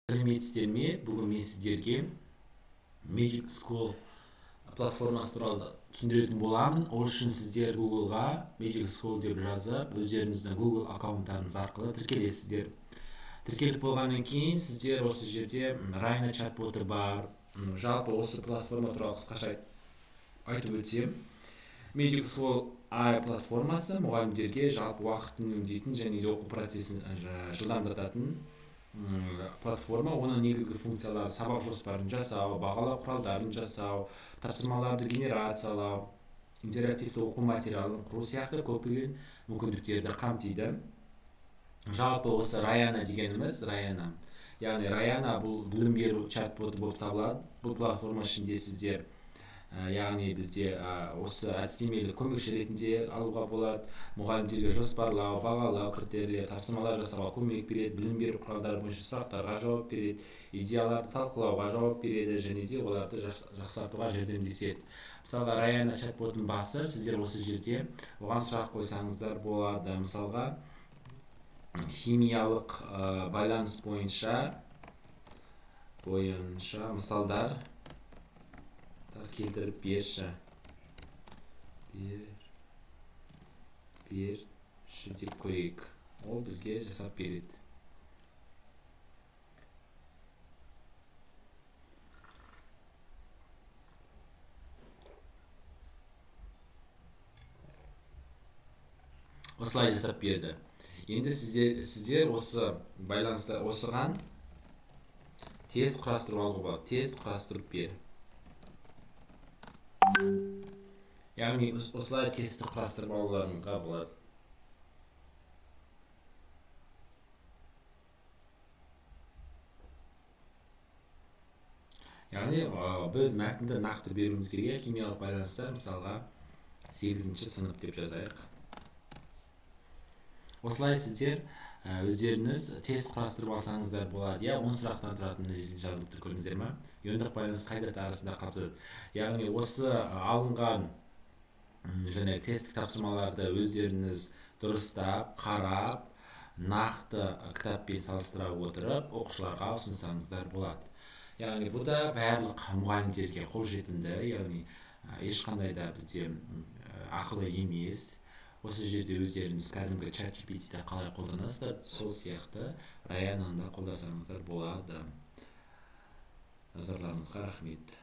Сәлеметсіздер ме? Бүгін мен сіздерге Magic School платформасы туралы түсіндіретін боламын. Ол үшін сіздер Google-ға Magic School деп жазып, өздеріңіздің Google аккаунттарыңыз арқылы тіркелесіздер. Тіркеліп болғаннан кейін сіздер осы жерде Rayna чат-боты бар. Жалпы осы платформа туралы қысқаша айтып өтсем, Magic School платформасы мұғалімдерге жалпы уақытын үнемдейтін және де оқу процесін жылдамдататын платформа. Оның негізгі функциялары сабақ жоспарын жасау, бағалау құралдарын жасау, тапсырмаларды генерациялау, интерактивті оқу материалын құру сияқты көптеген мүмкіндіктерді қамтиды. Жалпы осы Rayna дегеніміз, яғни Rayna бұл білім беру чат-боты болып табылады. Бұл платформа ішінде сіздер яғни бізде осы әдістемелік көмекші ретінде алуға болады. Мұғалімдерге жоспарлау, бағалау критерийлер, тапсырмалар жасауға көмек береді, білім беру құралдары бойынша сұрақтарға жауап береді, идеяларды талқылауға жауап береді және де оларды жақсартуға жәрдемдеседі. Мысалға, Rayna чат-ботын басып, сіздер осы жерде оған сұрақ қойсаңыздар болады. Мысалға, химиялық байланыс бойынша мысалдар келтіріп берші деп көрейік. Ол бізге жасап береді. Осылай жасап берді. Енді сіздер осы байланысты осыған тест құрастырып алуға болады. Тест құрастырып бер. Яғни осылай тестті құрастырып алуларыңызға болады. Яғни біз мәтінді нақты беруіміз керек. Химиялық байланыстар мысалға 8-ші сынып деп жазайық. Осылай сіздер өздеріңіз тест құрастырып алсаңыздар болады. 10 сұрақтан тұратын жазылып тұр, көрдіңіздер ме? Иондық байланыс қай зат арасында қалыптасады. Яғни осы алынған және тесттік тапсырмаларды өздеріңіз дұрыстап, қарап, нақты кітаппен салыстыра отырып, оқушыларға ұсынсаңыздар болады. Яғни бұл да барлық мұғалімдерге қолжетімді, яғни ешқандай да бізде ақылы емес. Осы жерде өздеріңіз кәдімгі ChatGPT-ді қалай қолданасыздар, сол сияқты Rayna-ны қолдансаңыздар болады. Назарларыңызға рахмет.